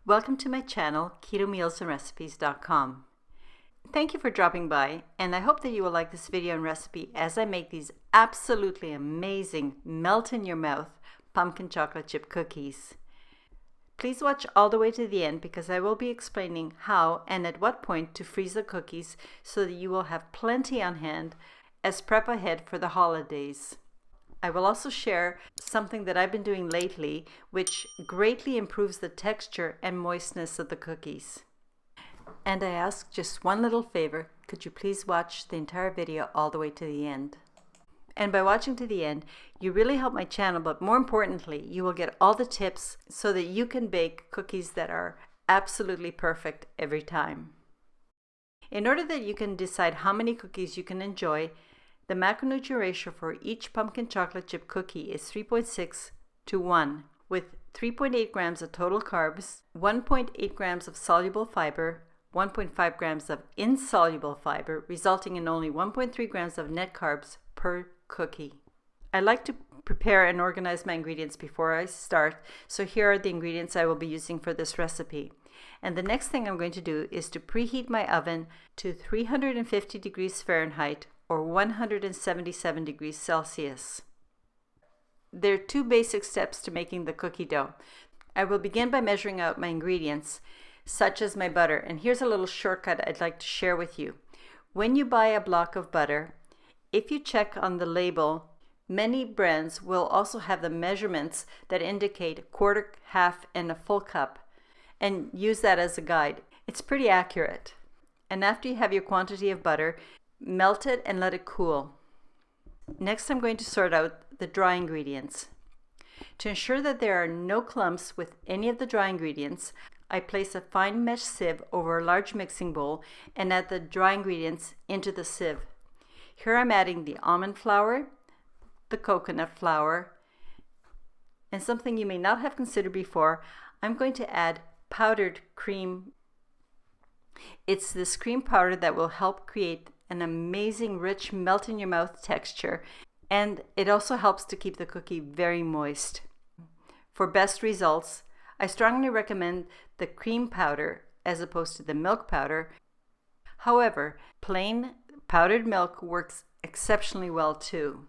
Welcome to my channel, KetoMealsAndRecipes.com. Thank you for dropping by, and I hope that you will like this video and recipe as I make these absolutely amazing melt-in-your-mouth pumpkin chocolate chip cookies. Please watch all the way to the end because I will be explaining how and at what point to freeze the cookies so that you will have plenty on hand as prep ahead for the holidays. I will also share something that I've been doing lately which greatly improves the texture and moistness of the cookies. And I ask just one little favor, could you please watch the entire video all the way to the end? And by watching to the end, you really help my channel, but more importantly, you will get all the tips so that you can bake cookies that are absolutely perfect every time. In order that you can decide how many cookies you can enjoy, the macronutrient ratio for each pumpkin chocolate chip cookie is 3.6 to 1, with 3.8 grams of total carbs, 1.8 grams of soluble fiber, 1.5 grams of insoluble fiber, resulting in only 1.3 grams of net carbs per cookie. I like to prepare and organize my ingredients before I start, so here are the ingredients I will be using for this recipe. And the next thing I'm going to do is to preheat my oven to 350 degrees Fahrenheit or 177 degrees Celsius. There are two basic steps to making the cookie dough. I will begin by measuring out my ingredients, such as my butter, and here's a little shortcut I'd like to share with you. When you buy a block of butter, if you check on the label, many brands will also have the measurements that indicate a quarter, half, and a full cup, and use that as a guide. It's pretty accurate. And after you have your quantity of butter, melt it and let it cool. Next, I'm going to sort out the dry ingredients. To ensure that there are no clumps with any of the dry ingredients, I place a fine mesh sieve over a large mixing bowl and add the dry ingredients into the sieve. Here I'm adding the almond flour, the coconut flour, and something you may not have considered before, I'm going to add powdered cream. It's this cream powder that will help create an amazing rich melt in your mouth texture, and it also helps to keep the cookie very moist. For best results, I strongly recommend the cream powder as opposed to the milk powder. However, plain powdered milk works exceptionally well too.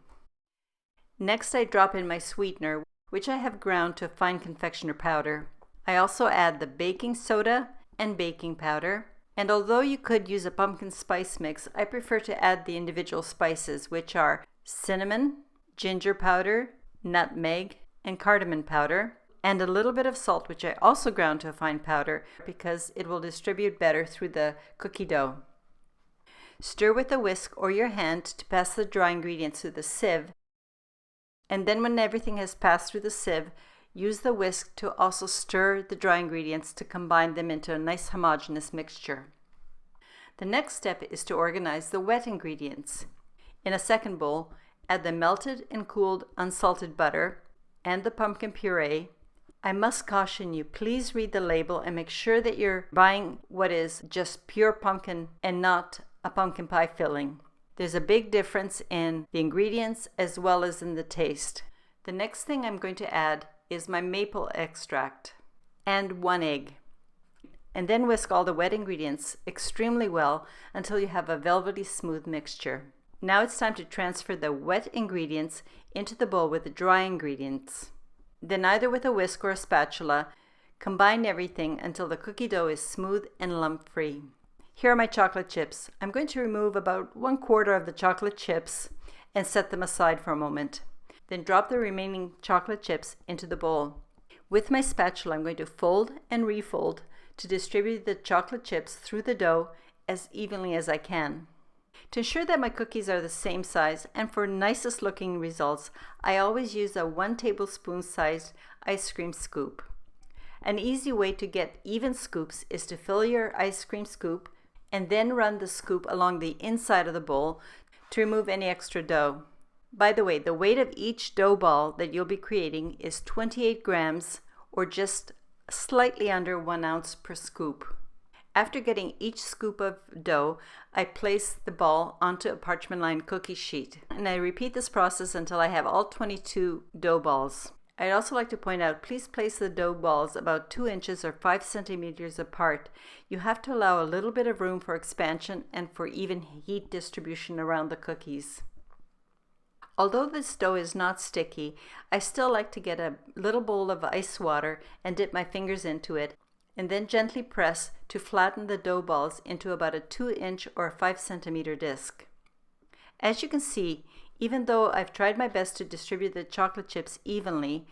Next, I drop in my sweetener, which I have ground to a fine confectioner powder. I also add the baking soda and baking powder. And although you could use a pumpkin spice mix, I prefer to add the individual spices, which are cinnamon, ginger powder, nutmeg, and cardamom powder, and a little bit of salt, which I also ground to a fine powder because it will distribute better through the cookie dough. Stir with a whisk or your hand to pass the dry ingredients through the sieve, and then when everything has passed through the sieve, use the whisk to also stir the dry ingredients to combine them into a nice homogeneous mixture. The next step is to organize the wet ingredients. In a second bowl, add the melted and cooled unsalted butter and the pumpkin puree. I must caution you, please read the label and make sure that you're buying what is just pure pumpkin and not a pumpkin pie filling. There's a big difference in the ingredients as well as in the taste. The next thing I'm going to add is my maple extract and 1 egg. And then whisk all the wet ingredients extremely well until you have a velvety smooth mixture. Now it's time to transfer the wet ingredients into the bowl with the dry ingredients. Then either with a whisk or a spatula, combine everything until the cookie dough is smooth and lump free. Here are my chocolate chips. I'm going to remove about 1/4 of the chocolate chips and set them aside for a moment. Then drop the remaining chocolate chips into the bowl. With my spatula, I'm going to fold and refold to distribute the chocolate chips through the dough as evenly as I can. To ensure that my cookies are the same size and for nicest looking results, I always use a 1 tablespoon sized ice cream scoop. An easy way to get even scoops is to fill your ice cream scoop and then run the scoop along the inside of the bowl to remove any extra dough. By the way, the weight of each dough ball that you'll be creating is 28 grams or just slightly under 1 ounce per scoop. After getting each scoop of dough, I place the ball onto a parchment lined cookie sheet, and I repeat this process until I have all 22 dough balls. I'd also like to point out, please place the dough balls about 2 inches or 5 centimeters apart. You have to allow a little bit of room for expansion and for even heat distribution around the cookies. Although this dough is not sticky, I still like to get a little bowl of ice water and dip my fingers into it, and then gently press to flatten the dough balls into about a 2-inch or 5 centimeter disc. As you can see, even though I've tried my best to distribute the chocolate chips evenly,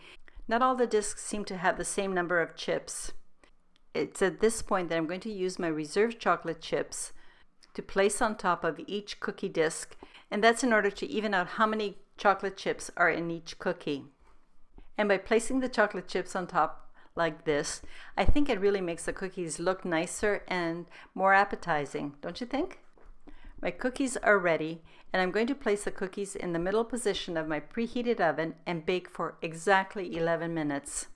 not all the discs seem to have the same number of chips. It's at this point that I'm going to use my reserved chocolate chips to place on top of each cookie disc, and that's in order to even out how many chocolate chips are in each cookie. And by placing the chocolate chips on top like this, I think it really makes the cookies look nicer and more appetizing, don't you think? My cookies are ready, and I'm going to place the cookies in the middle position of my preheated oven and bake for exactly 11 minutes.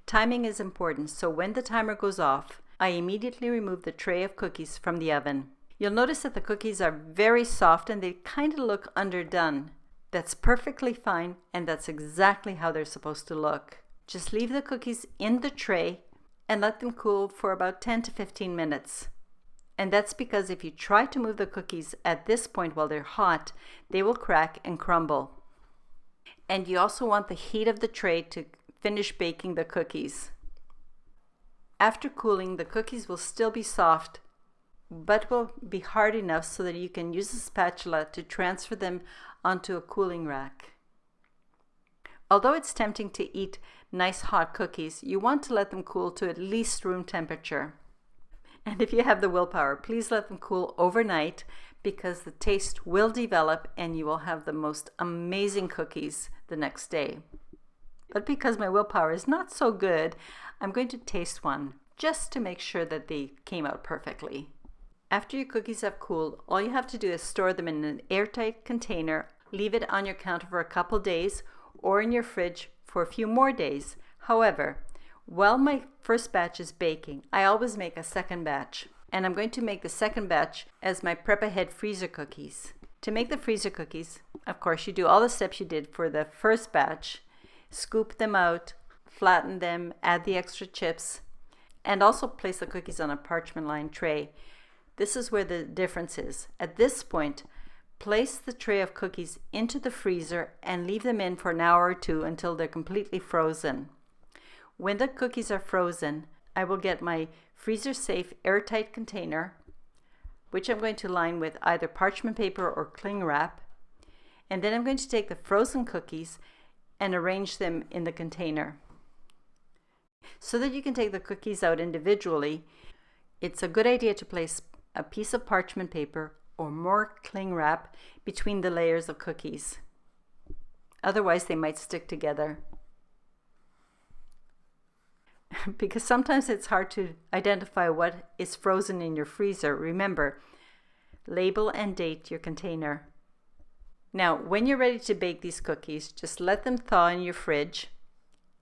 Timing is important, so when the timer goes off, I immediately remove the tray of cookies from the oven. You'll notice that the cookies are very soft and they kind of look underdone. That's perfectly fine, and that's exactly how they're supposed to look. Just leave the cookies in the tray and let them cool for about 10 to 15 minutes. And that's because if you try to move the cookies at this point while they're hot, they will crack and crumble. And you also want the heat of the tray to finish baking the cookies. After cooling, the cookies will still be soft, but will be hard enough so that you can use a spatula to transfer them onto a cooling rack. Although it's tempting to eat nice hot cookies, you want to let them cool to at least room temperature. And if you have the willpower, please let them cool overnight, because the taste will develop and you will have the most amazing cookies the next day. But because my willpower is not so good, I'm going to taste one just to make sure that they came out perfectly. After your cookies have cooled, all you have to do is store them in an airtight container, leave it on your counter for a couple days, or in your fridge for a few more days. However, while my first batch is baking, I always make a second batch. And I'm going to make the second batch as my prep ahead freezer cookies. To make the freezer cookies, of course, you do all the steps you did for the first batch. Scoop them out, flatten them, add the extra chips, and also place the cookies on a parchment lined tray. This is where the difference is. At this point, place the tray of cookies into the freezer and leave them in for an hour or two until they're completely frozen. When the cookies are frozen, I will get my freezer safe airtight container, which I'm going to line with either parchment paper or cling wrap, and then I'm going to take the frozen cookies and arrange them in the container. So that you can take the cookies out individually, it's a good idea to place a piece of parchment paper or more cling wrap between the layers of cookies. Otherwise, they might stick together. Because sometimes it's hard to identify what is frozen in your freezer. Remember, label and date your container. Now, when you're ready to bake these cookies, just let them thaw in your fridge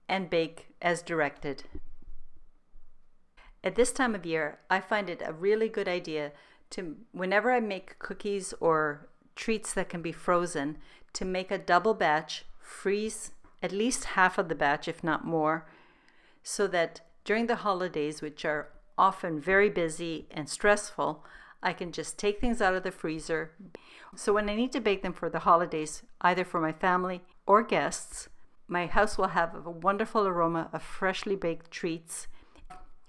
and bake as directed. At this time of year, I find it a really good idea to, whenever I make cookies or treats that can be frozen, to make a double batch, freeze at least half of the batch, if not more, so that during the holidays, which are often very busy and stressful, I can just take things out of the freezer. So when I need to bake them for the holidays, either for my family or guests, my house will have a wonderful aroma of freshly baked treats.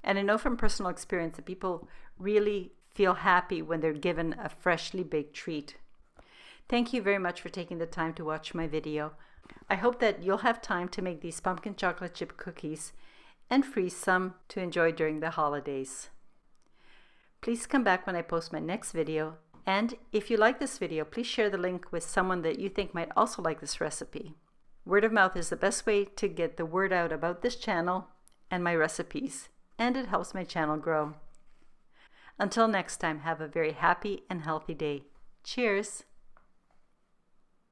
And I know from personal experience that people really feel happy when they're given a freshly baked treat. Thank you very much for taking the time to watch my video. I hope that you'll have time to make these pumpkin chocolate chip cookies and freeze some to enjoy during the holidays. Please come back when I post my next video, and if you like this video, please share the link with someone that you think might also like this recipe. Word of mouth is the best way to get the word out about this channel and my recipes, and it helps my channel grow. Until next time, have a very happy and healthy day. Cheers!